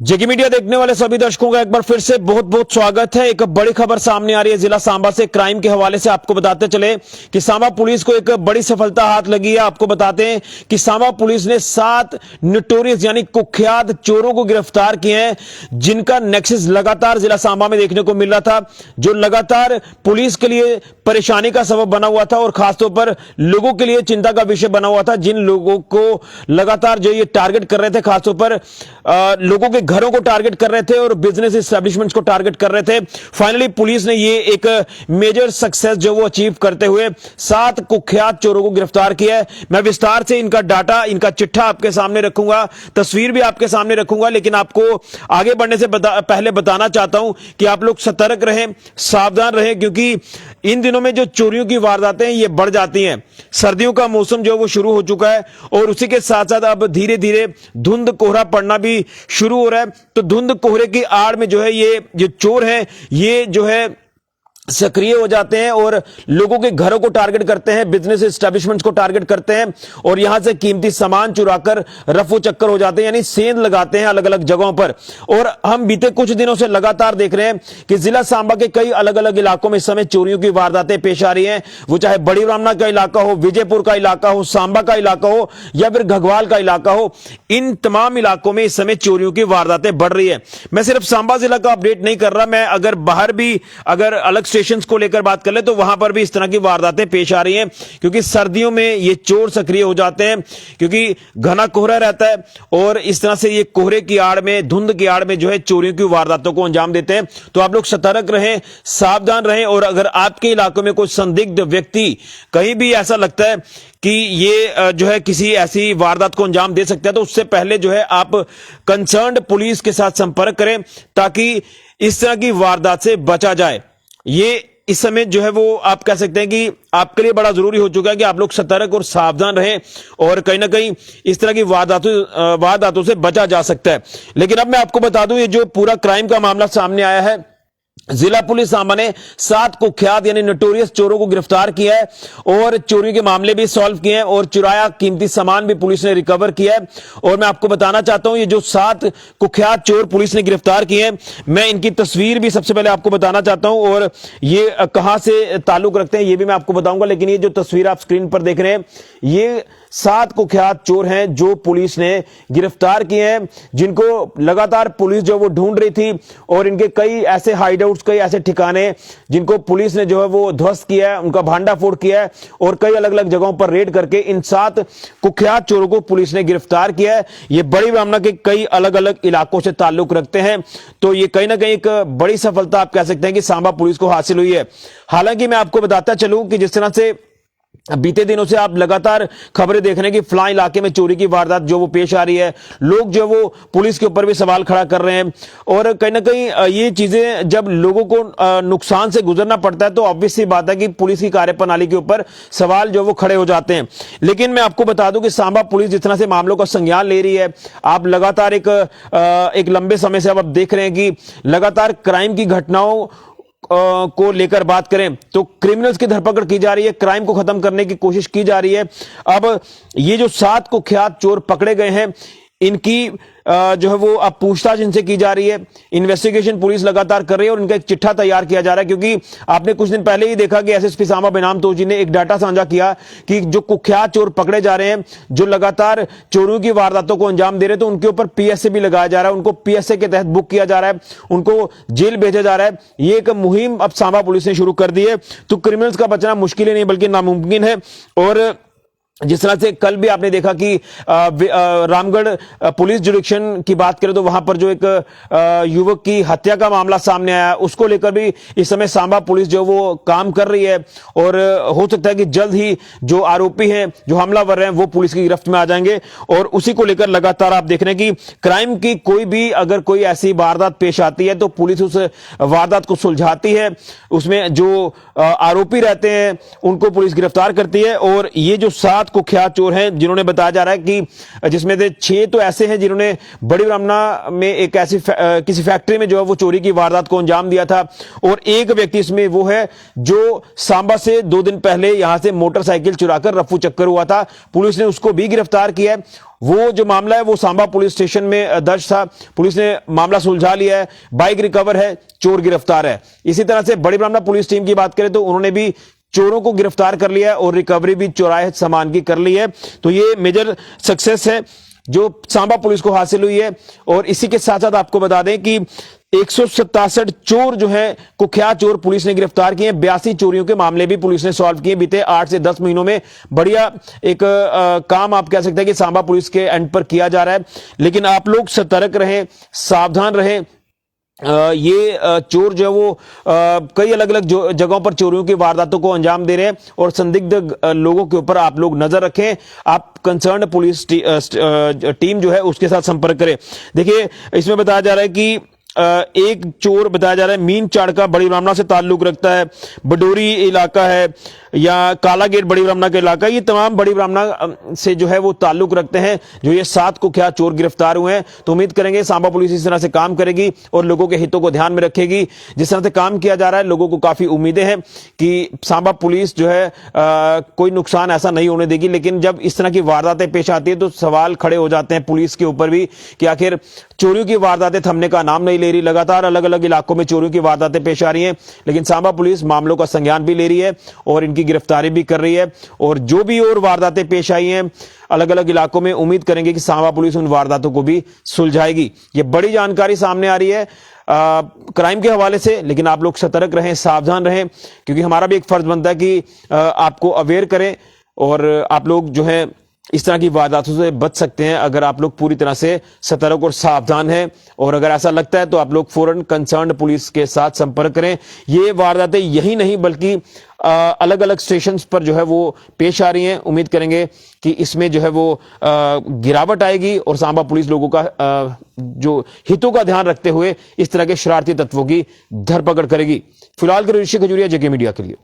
जेके media देखने वाले सभी दर्शकों का एक बार फिर से बहुत बहुत स्वागत है। एक बड़ी खबर सामने आ रही है जिला सांबा से। क्राइम के हवाले से आपको बताते चले कि सांबा पुलिस को एक बड़ी सफलता हाथ लगी है। आपको बताते हैं कि सांबा पुलिस ने 7 नोटोरियस यानी कुख्यात चोरों को गिरफ्तार किए हैं, जिनका नेक्सस लगातार जिला सांबा में देखने को मिल रहा था, जो लगातार पुलिस के लिए परेशानी का सबब बना हुआ था और खासतौर पर लोगों के लिए चिंता का विषय बना हुआ था। जिन लोगों को लगातार जो ये टारगेट कर रहे थे, खासतौर पर लोगों के घरों को टारगेट कर रहे थे और बिजनेस एस्टेब्लिशमेंट्स को टारगेट कर रहे थे। फाइनली पुलिस ने ये एक मेजर सक्सेस जो वो अचीव करते हुए 7 कुख्यात चोरों को गिरफ्तार किया है। मैं विस्तार से इनका डाटा, इनका चिट्ठा आपके सामने रखूंगा, तस्वीर भी आपके सामने रखूंगा, लेकिन आपको आगे बढ़ने से पहले बताना चाहता हूं कि आप लोग सतर्क रहें, सावधान रहें, क्योंकि इन दिनों में जो चोरियों की वारदातें हैं ये बढ़ जाती हैं। सर्दियों का मौसम जो वो शुरू हो चुका है और उसी के साथ साथ अब धीरे धीरे धुंध कोहरा पड़ना भी शुरू हो रहा है। तो धुंध कोहरे की आड़ में जो है ये जो चोर हैं ये जो है सक्रिय हो जाते हैं और लोगों के घरों को टारगेट करते हैं, बिजनेस एस्टेब्लिशमेंट्स को टारगेट करते हैं और यहां से कीमती सामान चुराकर रफू चक्कर हो जाते हैं, यानी सेंध लगाते हैं अलग अलग जगहों पर। और हम बीते कुछ दिनों से लगातार देख रहे हैं कि जिला सांबा के कई अलग अलग इलाकों में इस समय चोरियों की वारदातें पेश आ रही हैं। वो चाहे बड़ी ब्राह्मणा का इलाका हो, विजयपुर का इलाका हो, सांबा का इलाका हो या फिर घगवाल का इलाका हो, इन तमाम इलाकों में इस समय चोरियों की वारदातें बढ़ रही है। मैं सिर्फ सांबा जिला का अपडेट नहीं कर रहा, मैं अगर बाहर भी अगर अलग स्टेशंस को लेकर बात कर ले तो वहां पर भी इस तरह की वारदातें पेश आ रही हैं, क्योंकि सर्दियों में ये चोर सक्रिय हो जाते हैं, क्योंकि घना कोहरा रहता है और इस तरह से ये कोहरे की आड़ में, धुंध की आड़ में जो है चोरियों की वारदातों को अंजाम देते हैं। तो आप लोग सतर्क रहें, सावधान रहें और अगर आपके इलाकों में कोई संदिग्ध व्यक्ति कहीं भी ऐसा लगता है कि ये जो है किसी ऐसी वारदात को अंजाम दे सकता है, तो उससे पहले जो है आप कंसर्न्ड पुलिस के साथ संपर्क करें ताकि इस तरह की वारदात से बचा जाए। ये इस समय जो है वो आप कह सकते हैं कि आपके लिए बड़ा जरूरी हो चुका है कि आप लोग सतर्क और सावधान रहें और कहीं ना कहीं इस तरह की वारदातों से बचा जा सकता है। लेकिन अब मैं आपको बता दूं, ये जो पूरा क्राइम का मामला सामने आया है, जिला पुलिस सांबा ने 7 कुख्यात यानी नोटोरियस चोरों को गिरफ्तार किया है और चोरी के मामले भी सॉल्व किए हैं और चुराया कीमती सामान भी पुलिस ने रिकवर किया है। और मैं आपको बताना चाहता हूं, ये जो 7 कुख्यात चोर पुलिस ने गिरफ्तार किए हैं, मैं इनकी तस्वीर भी सबसे पहले आपको बताना चाहता हूं और ये कहां से ताल्लुक रखते हैं ये भी मैं आपको बताऊंगा। लेकिन ये जो तस्वीर आप स्क्रीन पर देख रहे हैं, ये 7 कुख्यात चोर हैं जो पुलिस ने गिरफ्तार किए हैं, जिनको लगातार पुलिस जो वो ढूंढ रही थी और इनके कई ऐसे हाइडआउट्स, कई ऐसे ठिकाने जिनको पुलिस ने जो है वो ध्वस्त किया है, उनका भांडाफोड़ किया है और कई अलग अलग जगहों पर रेड करके इन 7 कुख्यात चोरों को पुलिस ने गिरफ्तार किया है। ये बड़ी ब्राह्मणा के कई अलग अलग इलाकों से ताल्लुक रखते हैं, तो ये कहीं ना कहीं एक बड़ी सफलता आप कह सकते हैं कि सांबा पुलिस को हासिल हुई है। हालांकि मैं आपको बताता चलूं कि जिस तरह से बीते दिनों से आप लगातार खबरें देख रहे हैं कि फलां इलाके में चोरी की वारदात जो वो पेश आ रही है, लोग जो वो पुलिस के ऊपर भी सवाल खड़ा कर रहे हैं और कहीं ना कहीं ये चीजें जब लोगों को नुकसान से गुजरना पड़ता है तो ऑब्वियस सी बात है कि पुलिस की कार्यप्रणाली के ऊपर सवाल जो वो खड़े हो जाते हैं। लेकिन मैं आपको बता दूं कि सांबा पुलिस जिस तरह से मामलों का संज्ञान ले रही है, आप लगातार एक लंबे समय से आप देख रहे हैं कि लगातार क्राइम की घटनाओं को लेकर बात करें तो क्रिमिनल्स की धरपकड़ की जा रही है, क्राइम को खत्म करने की कोशिश की जा रही है। अब ये जो 7 कुख्यात चोर पकड़े गए हैं, इनकी जो है वो अब पूछताछ इनसे की जा रही है, इन्वेस्टिगेशन पुलिस लगातार कर रही है और इनका एक चिट्ठा तैयार किया जा रहा है। क्योंकि आपने कुछ दिन पहले ही देखा कि एसएसपी सांबा बेनाम तोजी ने एक डाटा साझा किया कि जो कुख्यात चोर पकड़े जा रहे हैं, जो लगातार चोरों की वारदातों को अंजाम दे रहे हैं, तो उनके ऊपर पीएसए भी लगाया जा रहा है, उनको पीएसए के तहत बुक किया जा रहा है, उनको जेल भेजा जा रहा है। ये एक मुहिम अब सांबा पुलिस ने शुरू कर दी है, तो क्रिमिनल्स का बचना मुश्किल ही नहीं बल्कि नामुमकिन है। और जिस तरह से कल भी आपने देखा कि रामगढ़ पुलिस जुडिक्शन की बात करें तो वहां पर जो एक युवक की हत्या का मामला सामने आया, उसको लेकर भी इस समय सांबा पुलिस जो वो काम कर रही है और हो सकता है कि जल्द ही जो आरोपी हैं, जो हमलावर हैं, वो पुलिस की गिरफ्त में आ जाएंगे। और उसी को लेकर लगातार आप देख रहे हैं कि क्राइम की कोई भी अगर कोई ऐसी वारदात पेश आती है तो पुलिस उस वारदात को सुलझाती है, उसमें जो आरोपी रहते हैं उनको पुलिस गिरफ्तार करती है। और ये जो 7 7 कुख्यात चोर हैं जिन्होंने बताया जा रहा है कि जिसमें से 6 तो ऐसे हैं जिन्होंने बड़ी ब्राह्मणा में एक ऐसी किसी फैक्ट्री में जो है वो चोरी की वारदात को अंजाम दिया था, और एक व्यक्ति इसमें वो है जो सांबा से 2 दिन पहले यहां से मोटरसाइकिल चुराकर रफू चक्कर हुआ था। पुलिस ने उसको भी गिरफ्तार किया है। वो जो मामला है वो सांबा पुलिस स्टेशन में दर्ज था, पुलिस ने मामला सुलझा लिया है, बाइक रिकवर है, चोर गिरफ्तार है। इसी तरह से बड़ी ब्राह्मणा पुलिस टीम की बात करें तो उन्होंने भी चोरों को गिरफ्तार कर लिया है और रिकवरी भी चुराए सामान की कर ली है। तो ये मेजर सक्सेस है जो सांबा पुलिस को हासिल हुई है। और इसी के साथ साथ आपको बता दें कि 167 चोर जो है कुख्यात चोर पुलिस ने गिरफ्तार किए हैं। 82 चोरियों के मामले भी पुलिस ने सॉल्व किए बीते 8 से 10 महीनों में। बढ़िया एक काम आप कह सकते हैं कि सांबा पुलिस के एंड पर किया जा रहा है। लेकिन आप लोग सतर्क रहें, सावधान रहें। ये चोर जो है वो कई अलग अलग जगहों पर चोरियों की वारदातों को अंजाम दे रहे हैं, और संदिग्ध लोगों के ऊपर आप लोग नजर रखें। आप कंसर्न पुलिस टीम जो है उसके साथ संपर्क करें। देखिए इसमें बताया जा रहा है कि एक चोर बताया जा रहा है मीन चाड़ का बड़ी ब्राह्मणा से ताल्लुक रखता है, बडोरी इलाका है या काला गेट बड़ी ब्राह्मणा का इलाका, ये तमाम बड़ी ब्राह्मणा से जो है वो ताल्लुक रखते हैं जो ये 7 कुख्यात चोर गिरफ्तार हुए हैं। तो उम्मीद करेंगे सांबा पुलिस इस तरह से काम करेगी और लोगों के हितों को ध्यान में रखेगी। जिस तरह से काम किया जा रहा है लोगों को काफी उम्मीदें हैं कि सांबा पुलिस जो है कोई नुकसान ऐसा नहीं होने देगी। लेकिन जब इस तरह की वारदातें पेश आती है तो सवाल खड़े हो जाते हैं पुलिस के ऊपर भी कि आखिर चोरियों की वारदातें थमने का नाम नहीं ले रही। लगातार अलग अलग इलाकों में चोरियों की वारदातें पेश आ रही हैं, लेकिन सांबा पुलिस मामलों का संज्ञान भी ले रही है और इनकी गिरफ्तारी भी कर रही है। और जो भी और वारदातें पेश आई हैं अलग अलग इलाकों में, उम्मीद करेंगे कि सांबा पुलिस उन वारदातों को भी सुलझाएगी। ये बड़ी जानकारी सामने आ रही है क्राइम के हवाले से। लेकिन आप लोग सतर्क रहें, सावधान रहें, क्योंकि हमारा भी एक फर्ज बनता है कि आपको अवेयर करें, और आप लोग जो है इस तरह की वारदातों से बच सकते हैं अगर आप लोग पूरी तरह से सतर्क और सावधान हैं। और अगर ऐसा लगता है तो आप लोग फौरन कंसर्न पुलिस के साथ संपर्क करें। ये वारदातें यही नहीं बल्कि अलग अलग स्टेशंस पर जो है वो पेश आ रही हैं। उम्मीद करेंगे कि इसमें जो है वो गिरावट आएगी और सांबा पुलिस लोगों का जो हितों का ध्यान रखते हुए इस तरह के शरारती तत्वों की धरपकड़ करेगी। फिलहाल के ऋषि खजूरिया, जेके मीडिया के लिए।